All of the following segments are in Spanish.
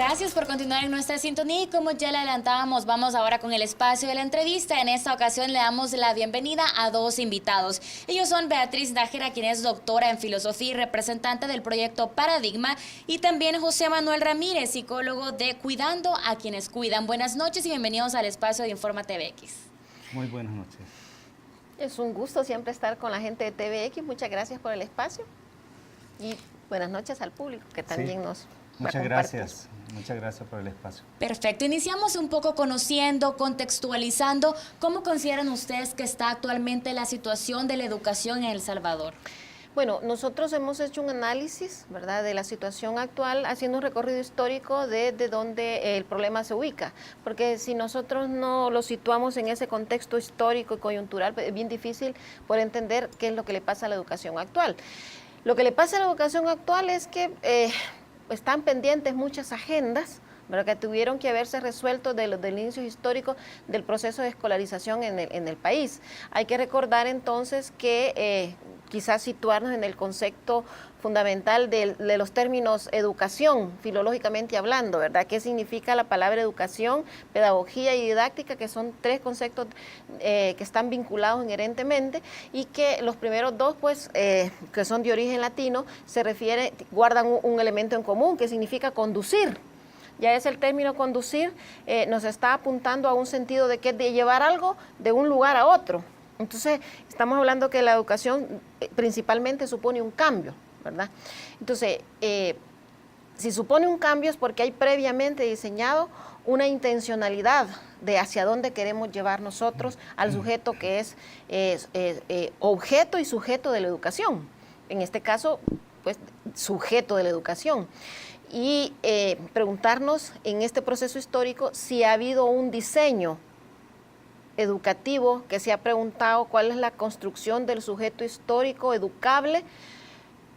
Gracias por continuar en nuestra sintonía y como ya le adelantábamos, vamos ahora con el espacio de la entrevista. En esta ocasión le damos la bienvenida a dos invitados. Ellos son Beatriz Nájera, quien es doctora en filosofía y representante del proyecto Paradigma, y también José Manuel Ramírez, psicólogo de Cuidando a quienes cuidan. Buenas noches y bienvenidos al espacio de Informa TVX. Muy buenas noches. Es un gusto siempre estar con la gente de TVX. Muchas gracias por el espacio y buenas noches al público que también nos Muchas gracias por el espacio. Perfecto, iniciamos un poco conociendo, contextualizando, ¿cómo consideran ustedes que está actualmente la situación de la educación en El Salvador? Bueno, nosotros hemos hecho un análisis, ¿verdad?, de la situación actual, haciendo un recorrido histórico de dónde el problema se ubica, porque si nosotros no lo situamos en ese contexto histórico y coyuntural, es bien difícil poder entender qué es lo que le pasa a la educación actual. Lo que le pasa a la educación actual es que están pendientes muchas agendas, ¿verdad?, que tuvieron que haberse resuelto del inicio histórico del proceso de escolarización en el país. Hay que recordar entonces que quizás situarnos en el concepto fundamental de los términos educación, filológicamente hablando, ¿verdad? ¿Qué significa la palabra educación, pedagogía y didáctica? Que son tres conceptos que están vinculados inherentemente y que los primeros dos, pues, que son de origen latino, guardan un elemento en común que significa conducir. Ya es el término conducir, nos está apuntando a un sentido de que de llevar algo de un lugar a otro. Entonces, estamos hablando que la educación principalmente supone un cambio, ¿verdad? Entonces, si supone un cambio es porque hay previamente diseñado una intencionalidad de hacia dónde queremos llevar nosotros al sujeto que es objeto y sujeto de la educación. En este caso, pues, sujeto de la educación. Y preguntarnos en este proceso histórico si ha habido un diseño educativo que se ha preguntado cuál es la construcción del sujeto histórico educable,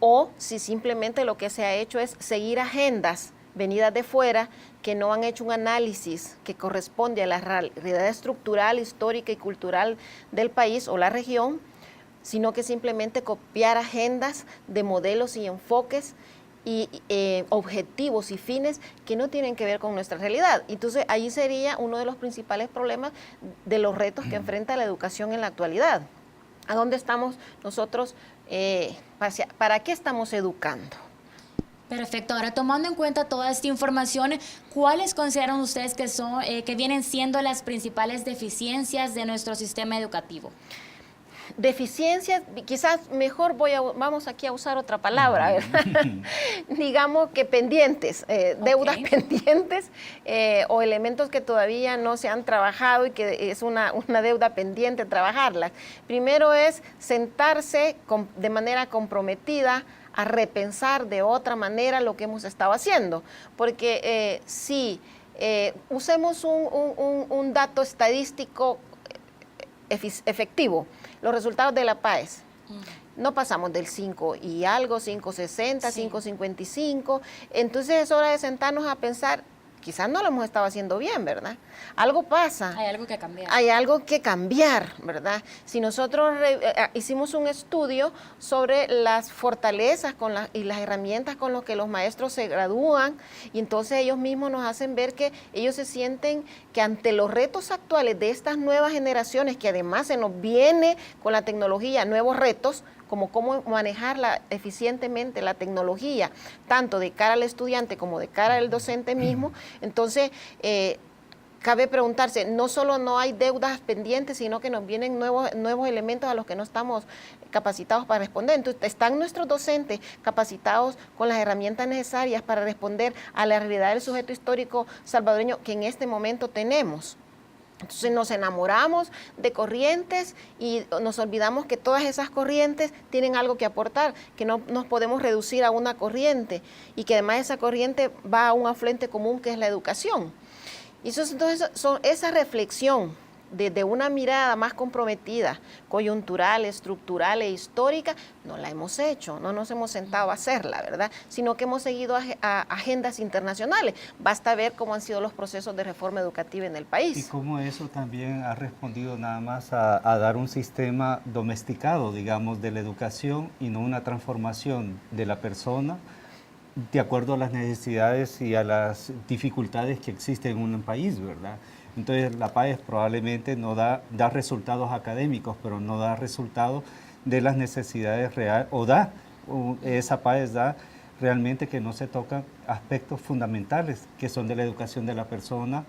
o si simplemente lo que se ha hecho es seguir agendas venidas de fuera que no han hecho un análisis que corresponde a la realidad estructural, histórica y cultural del país o la región, sino que simplemente copiar agendas de modelos y enfoques y objetivos y fines que no tienen que ver con nuestra realidad. Entonces, ahí sería uno de los principales problemas de los retos que enfrenta la educación en la actualidad. ¿A dónde estamos nosotros? ¿Para qué estamos educando? Perfecto. Ahora, tomando en cuenta toda esta información, ¿cuáles consideran ustedes que vienen siendo las principales deficiencias de nuestro sistema educativo? Deficiencias, quizás mejor vamos aquí a usar otra palabra, ¿verdad? Digamos que pendientes, deudas pendientes o elementos que todavía no se han trabajado y que es una deuda pendiente trabajarlas. Primero es sentarse de manera comprometida a repensar de otra manera lo que hemos estado haciendo, porque si usemos un dato estadístico efectivo, los resultados de la PAES. No pasamos del 5 y algo, 5.60, sí, 5.55. Entonces es hora de sentarnos a pensar, quizás no lo hemos estado haciendo bien, ¿verdad? Algo pasa. Hay algo que cambiar. Hay algo que cambiar, ¿verdad? Si nosotros hicimos un estudio sobre las fortalezas y las herramientas con las que los maestros se gradúan, y entonces ellos mismos nos hacen ver que ellos se sienten que ante los retos actuales de estas nuevas generaciones, que además se nos viene con la tecnología nuevos retos, como cómo manejarla eficientemente, la tecnología, tanto de cara al estudiante como de cara al docente mismo. Entonces, cabe preguntarse, no solo no hay deudas pendientes, sino que nos vienen nuevos elementos a los que no estamos capacitados para responder. Entonces, ¿están nuestros docentes capacitados con las herramientas necesarias para responder a la realidad del sujeto histórico salvadoreño que en este momento tenemos? Entonces nos enamoramos de corrientes y nos olvidamos que todas esas corrientes tienen algo que aportar, que no nos podemos reducir a una corriente y que además esa corriente va a un afluente común que es la educación. Y entonces esa reflexión de una mirada más comprometida, coyuntural, estructural e histórica, no la hemos hecho, no nos hemos sentado a hacerla, ¿verdad? Sino que hemos seguido a agendas internacionales. Basta ver cómo han sido los procesos de reforma educativa en el país. Y cómo eso también ha respondido nada más a dar un sistema domesticado, digamos, de la educación y no una transformación de la persona de acuerdo a las necesidades y a las dificultades que existen en un país, ¿verdad? Entonces la PAES probablemente no da resultados académicos, pero no da resultados de las necesidades reales, esa PAES da realmente que no se tocan aspectos fundamentales que son de la educación de la persona,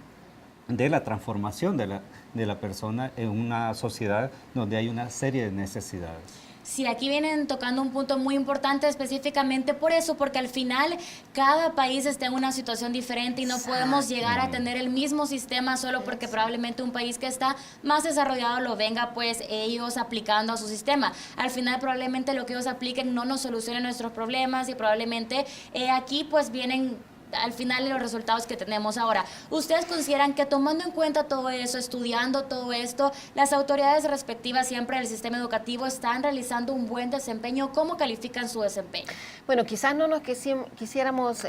de la transformación de la persona en una sociedad donde hay una serie de necesidades. Sí, aquí vienen tocando un punto muy importante específicamente por eso, porque al final cada país está en una situación diferente y no podemos llegar a tener el mismo sistema solo porque probablemente un país que está más desarrollado lo venga pues ellos aplicando a su sistema. Al final probablemente lo que ellos apliquen no nos solucione nuestros problemas y probablemente aquí pues vienen al final los resultados que tenemos ahora. ¿Ustedes consideran que tomando en cuenta todo eso, estudiando todo esto, las autoridades respectivas siempre del sistema educativo están realizando un buen desempeño? ¿Cómo califican su desempeño? Bueno, quizás no nos quisiéramos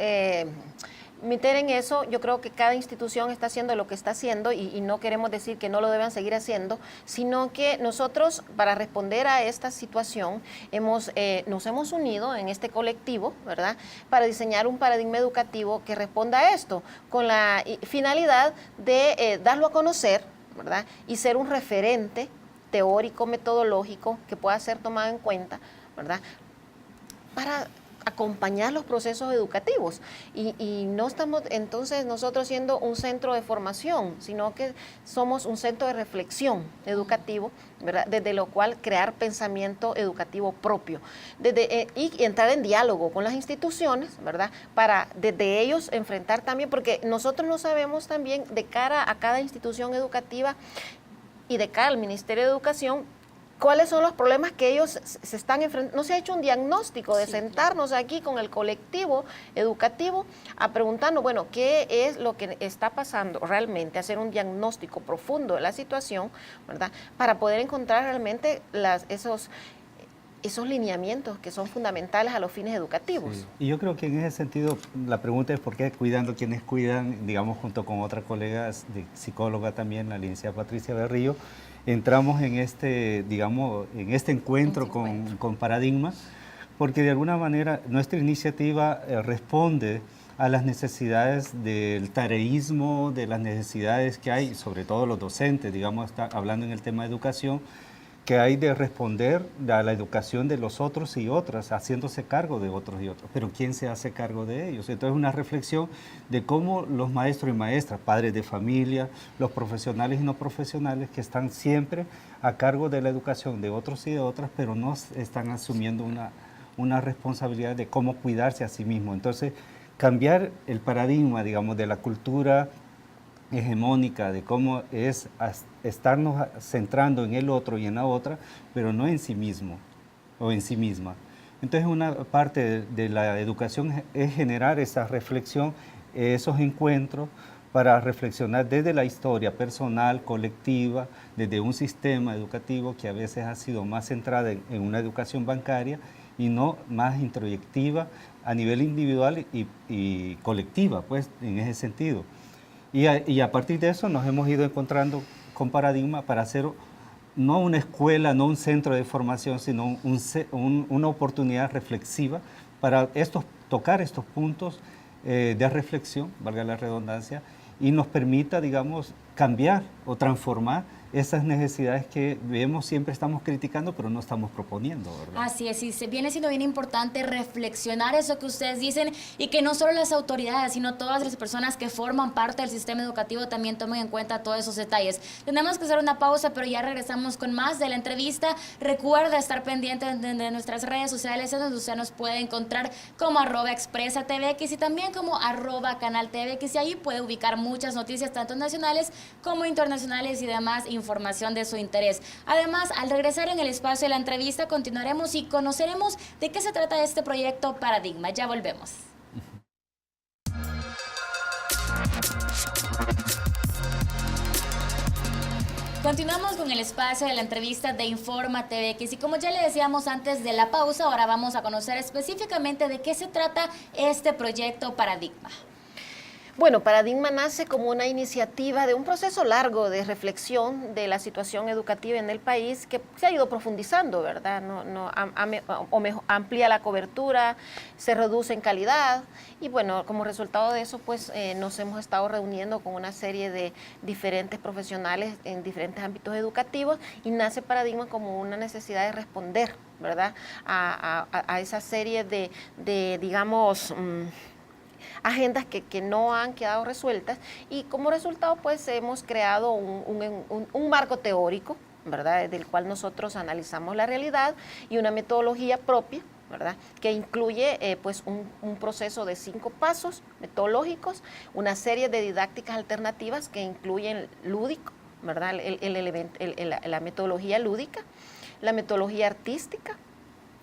meter en eso. Yo creo que cada institución está haciendo lo que está haciendo y no queremos decir que no lo deban seguir haciendo, sino que nosotros, para responder a esta situación, nos hemos unido en este colectivo, ¿verdad?, para diseñar un paradigma educativo que responda a esto, con la finalidad de darlo a conocer, ¿verdad?, y ser un referente teórico, metodológico, que pueda ser tomado en cuenta, ¿verdad?, para acompañar los procesos educativos y no estamos entonces nosotros siendo un centro de formación, sino que somos un centro de reflexión educativo, ¿verdad?, desde lo cual crear pensamiento educativo propio y entrar en diálogo con las instituciones, ¿verdad?, para desde ellos enfrentar también, porque nosotros no sabemos también de cara a cada institución educativa y de cara al Ministerio de Educación cuáles son los problemas que ellos se están enfrentando. No se ha hecho un diagnóstico de sentarnos aquí con el colectivo educativo a preguntarnos, bueno, ¿qué es lo que está pasando realmente? Hacer un diagnóstico profundo de la situación, ¿verdad?, para poder encontrar realmente esos lineamientos que son fundamentales a los fines educativos. Sí. Y yo creo que en ese sentido la pregunta es por qué cuidando quienes cuidan, digamos, junto con otra colega de psicóloga también, la licenciada Patricia Berrío, entramos en este, digamos, en este encuentro con Paradigma, porque de alguna manera nuestra iniciativa responde a las necesidades del tareísmo, de las necesidades que hay, sobre todo los docentes, digamos, hablando en el tema de educación, que hay de responder a la educación de los otros y otras, haciéndose cargo de otros y otros. Pero ¿quién se hace cargo de ellos? Entonces, una reflexión de cómo los maestros y maestras, padres de familia, los profesionales y no profesionales, que están siempre a cargo de la educación de otros y de otras, pero no están asumiendo una responsabilidad de cómo cuidarse a sí mismos. Entonces, cambiar el paradigma, digamos, de la cultura hegemónica, de cómo es estarnos centrando en el otro y en la otra, pero no en sí mismo o en sí misma. Entonces, una parte de la educación es generar esa reflexión, esos encuentros para reflexionar desde la historia personal, colectiva, desde un sistema educativo que a veces ha sido más centrado en una educación bancaria y no más introyectiva a nivel individual y colectiva, pues, en ese sentido. Y a partir de eso nos hemos ido encontrando con Paradigma para hacer no una escuela, no un centro de formación, sino una oportunidad reflexiva para tocar estos puntos de reflexión, valga la redundancia, y nos permita, digamos, cambiar o transformar esas necesidades que vemos, siempre estamos criticando, pero no estamos proponiendo, ¿verdad? Así es, y se viene siendo bien importante reflexionar eso que ustedes dicen y que no solo las autoridades, sino todas las personas que forman parte del sistema educativo también tomen en cuenta todos esos detalles. Tenemos que hacer una pausa, pero ya regresamos con más de la entrevista. Recuerda estar pendiente de nuestras redes sociales, en donde usted nos puede encontrar como @expresatvx y también como @canaltvx, y ahí puede ubicar muchas noticias, tanto nacionales como internacionales y demás información de su interés. Además, al regresar en el espacio de la entrevista, continuaremos y conoceremos de qué se trata este proyecto Paradigma. Ya volvemos. Continuamos con el espacio de la entrevista de Informa TVX y como ya le decíamos antes de la pausa, ahora vamos a conocer específicamente de qué se trata este proyecto Paradigma. Bueno, Paradigma nace como una iniciativa de un proceso largo de reflexión de la situación educativa en el país que se ha ido profundizando, ¿verdad? Amplía la cobertura, se reduce en calidad y bueno, como resultado de eso, pues nos hemos estado reuniendo con una serie de diferentes profesionales en diferentes ámbitos educativos y nace Paradigma como una necesidad de responder, ¿verdad? A esa serie de digamos, agendas que no han quedado resueltas y como resultado pues hemos creado un marco teórico, ¿verdad?, del cual nosotros analizamos la realidad y una metodología propia, ¿verdad?, que incluye pues un proceso de 5 pasos metodológicos, una serie de didácticas alternativas que incluyen lúdico, ¿verdad?, la metodología lúdica, la metodología artística,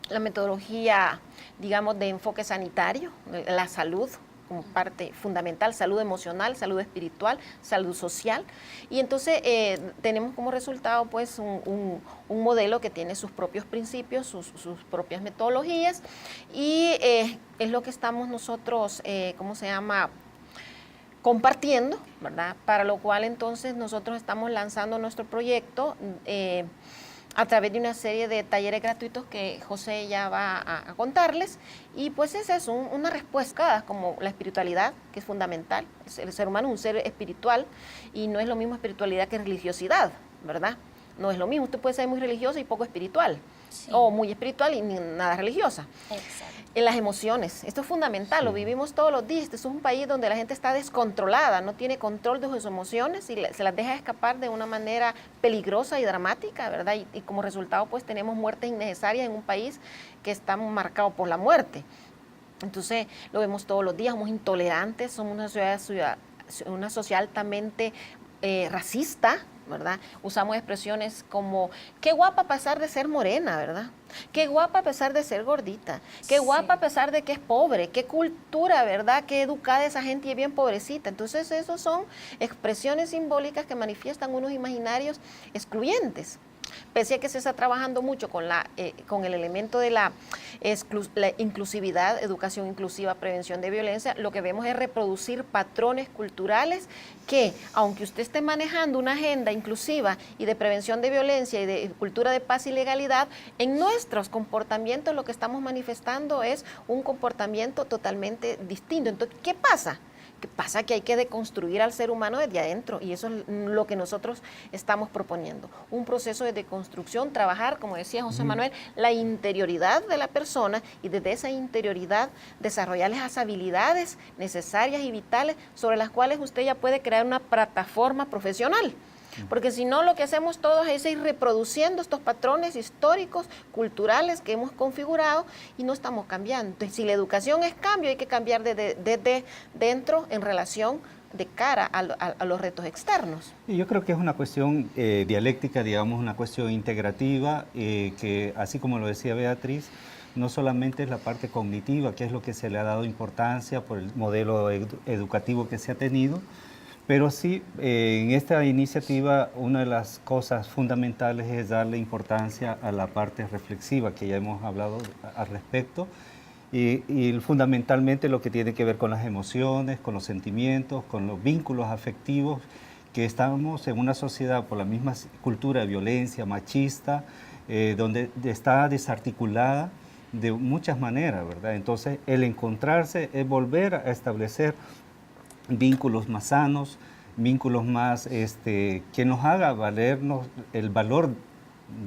la metodología, digamos, de enfoque sanitario, la salud como parte fundamental, salud emocional, salud espiritual, salud social. Y entonces tenemos como resultado pues un modelo que tiene sus propios principios, sus propias metodologías y es lo que estamos nosotros, ¿cómo se llama?, compartiendo, ¿verdad? Para lo cual entonces nosotros estamos lanzando nuestro proyecto a través de una serie de talleres gratuitos que José ya va a contarles. Y pues es eso, una respuesta como la espiritualidad, que es fundamental. El ser humano es un ser espiritual y no es lo mismo espiritualidad que religiosidad, ¿verdad? No es lo mismo, usted puede ser muy religioso y poco espiritual, sí, o muy espiritual y nada religiosa. Exacto. En las emociones, esto es fundamental, sí, lo vivimos todos los días. Este es un país donde la gente está descontrolada, no tiene control de sus emociones y se las deja escapar de una manera peligrosa y dramática, ¿verdad? Y como resultado pues tenemos muertes innecesarias en un país que está marcado por la muerte. Entonces lo vemos todos los días, somos intolerantes, somos una sociedad altamente racista, ¿verdad? Usamos expresiones como, qué guapa a pesar de ser morena, ¿verdad? Qué guapa a pesar de ser gordita, qué guapa a pesar de que es pobre, qué cultura, ¿verdad? Qué educada esa gente y es bien pobrecita. Entonces, esos son expresiones simbólicas que manifiestan unos imaginarios excluyentes. Pese a que se está trabajando mucho con el elemento de la inclusividad, educación inclusiva, prevención de violencia, lo que vemos es reproducir patrones culturales que, aunque usted esté manejando una agenda inclusiva y de prevención de violencia y de cultura de paz y legalidad, en nuestros comportamientos lo que estamos manifestando es un comportamiento totalmente distinto. Entonces, ¿qué pasa? ¿Qué pasa? Que hay que deconstruir al ser humano desde adentro y eso es lo que nosotros estamos proponiendo. Un proceso de deconstrucción, trabajar, como decía José Manuel, la interioridad de la persona y desde esa interioridad desarrollar las habilidades necesarias y vitales sobre las cuales usted ya puede crear una plataforma profesional. Porque si no, lo que hacemos todos es ir reproduciendo estos patrones históricos, culturales que hemos configurado y no estamos cambiando. Entonces, si la educación es cambio, hay que cambiar desde dentro en relación de cara a los retos externos. Y yo creo que es una cuestión dialéctica, digamos, una cuestión integrativa, que así como lo decía Beatriz, no solamente es la parte cognitiva, que es lo que se le ha dado importancia por el modelo educativo que se ha tenido, pero sí, en esta iniciativa una de las cosas fundamentales es darle importancia a la parte reflexiva, que ya hemos hablado al respecto, y fundamentalmente lo que tiene que ver con las emociones, con los sentimientos, con los vínculos afectivos, que estamos en una sociedad por la misma cultura de violencia machista, donde está desarticulada de muchas maneras, ¿verdad? Entonces, el encontrarse es volver a establecer vínculos más sanos, vínculos más que nos haga valernos el valor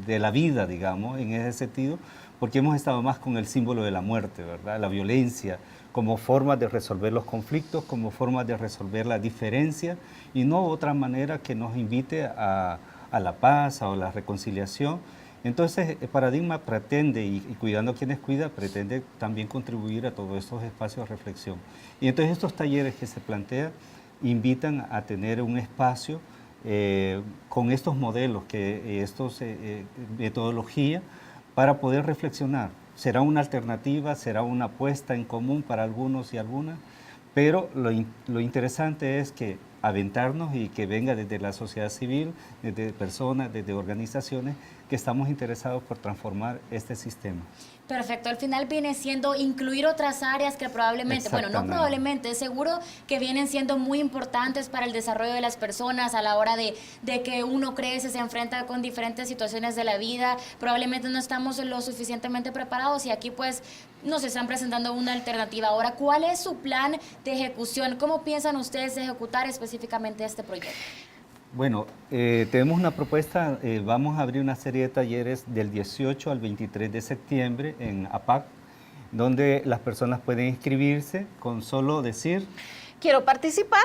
de la vida, digamos, en ese sentido, porque hemos estado más con el símbolo de la muerte, ¿verdad? La violencia, como forma de resolver los conflictos, como forma de resolver la diferencia, y no otra manera que nos invite a la paz o a la reconciliación. Entonces, el Paradigma pretende, y Cuidando a quienes cuida, pretende también contribuir a todos estos espacios de reflexión. Y entonces estos talleres que se plantean invitan a tener un espacio con estos modelos, metodología, para poder reflexionar. Será una alternativa, será una apuesta en común para algunos y algunas, pero lo interesante es que aventarnos y que venga desde la sociedad civil, desde personas, desde organizaciones, que estamos interesados por transformar este sistema. Perfecto, al final viene siendo incluir otras áreas que probablemente, bueno, no probablemente, seguro que vienen siendo muy importantes para el desarrollo de las personas a la hora de que uno crece, se enfrenta con diferentes situaciones de la vida, probablemente no estamos lo suficientemente preparados y aquí pues nos están presentando una alternativa. Ahora, ¿cuál es su plan de ejecución? ¿Cómo piensan ustedes ejecutar específicamente este proyecto? Bueno, tenemos una propuesta, vamos a abrir una serie de talleres del 18 al 23 de septiembre en APAC, donde las personas pueden inscribirse con solo decir... Quiero participar.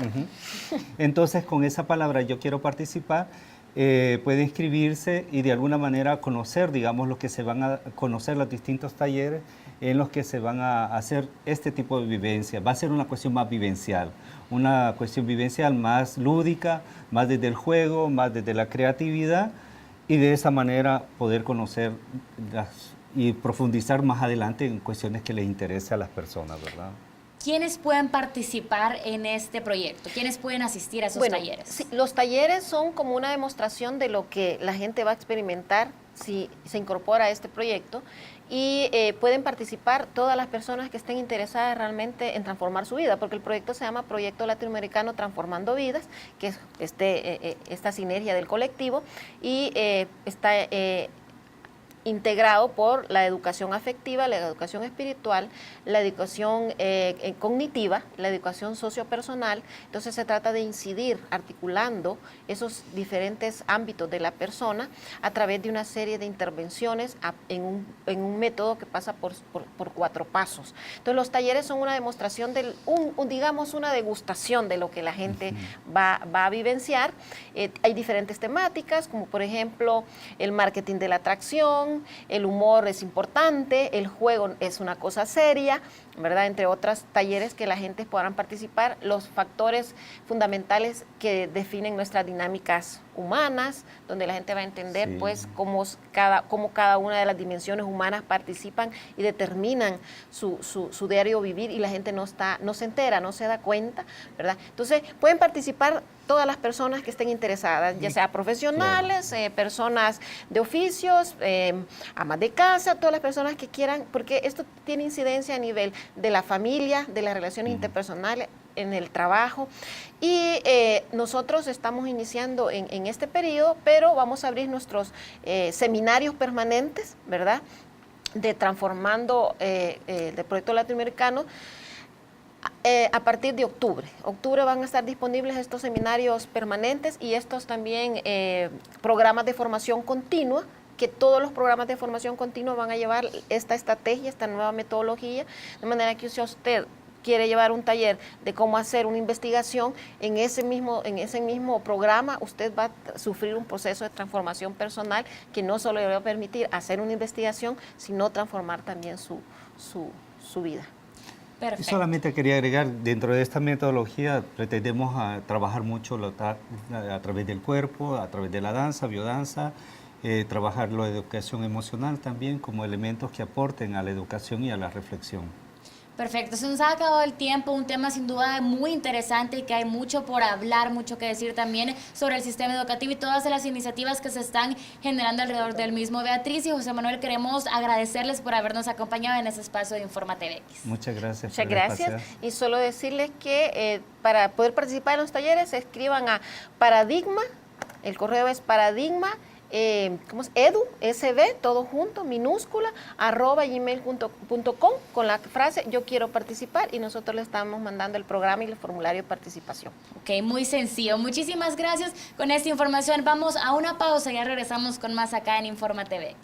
Entonces, con esa palabra, yo quiero participar, puede inscribirse y de alguna manera conocer, digamos, lo que se van a conocer los distintos talleres en los que se van a hacer este tipo de vivencia. Va a ser una cuestión más vivencial, más lúdica, más desde el juego, más desde la creatividad y de esa manera poder conocer y profundizar más adelante en cuestiones que les interese a las personas, ¿verdad? ¿Quiénes pueden participar en este proyecto? ¿Quiénes pueden asistir a esos talleres? Sí, los talleres son como una demostración de lo que la gente va a experimentar si se incorpora a este proyecto y pueden participar todas las personas que estén interesadas realmente en transformar su vida, porque el proyecto se llama Proyecto Latinoamericano Transformando Vidas, que es esta sinergia del colectivo y está integrado por la educación afectiva, la educación espiritual, la educación cognitiva, la educación sociopersonal. Entonces se trata de incidir articulando esos diferentes ámbitos de la persona a través de una serie de intervenciones en un método que pasa por 4 pasos. Entonces los talleres son una demostración, digamos una degustación de lo que la gente va a vivenciar. Hay diferentes temáticas, como por ejemplo el marketing de la atracción, el humor es importante, el juego es una cosa seria, ¿verdad? Entre otros talleres que la gente podrán participar, los factores fundamentales que definen nuestras dinámicas humanas, donde la gente va a entender pues cómo cada una de las dimensiones humanas participan y determinan su diario vivir y la gente no se entera, no se da cuenta, ¿verdad? Entonces pueden participar todas las personas que estén interesadas, ya sea profesionales, personas de oficios, amas de casa, todas las personas que quieran, porque esto tiene incidencia a nivel de la familia, de las relaciones interpersonales, en el trabajo y nosotros estamos iniciando en este periodo, pero vamos a abrir nuestros seminarios permanentes, ¿verdad?, de Transformando del Proyecto Latinoamericano a partir de octubre. Octubre van a estar disponibles estos seminarios permanentes y estos también programas de formación continua, que todos los programas de formación continua van a llevar esta estrategia, esta nueva metodología, de manera que si usted quiere llevar un taller de cómo hacer una investigación, en ese mismo programa usted va a sufrir un proceso de transformación personal que no solo le va a permitir hacer una investigación, sino transformar también su vida. Perfecto. Y solamente quería agregar, dentro de esta metodología pretendemos trabajar mucho a través del cuerpo, a través de la danza, biodanza, trabajar la educación emocional también como elementos que aporten a la educación y a la reflexión. Perfecto, se nos ha acabado el tiempo, un tema sin duda muy interesante y que hay mucho por hablar, mucho que decir también sobre el sistema educativo y todas las iniciativas que se están generando alrededor del mismo. Beatriz y José Manuel, queremos agradecerles por habernos acompañado en este espacio de InformaTVX. Muchas gracias. Muchas gracias. Y solo decirles que para poder participar en los talleres, escriban a Paradigma, el correo es paradigma, ¿cómo es? Edu, SB, todo junto, minúscula, @gmail.com con la frase yo quiero participar y nosotros le estamos mandando el programa y el formulario de participación. Ok, muy sencillo. Muchísimas gracias con esta información. Vamos a una pausa y ya regresamos con más acá en InformaTVX.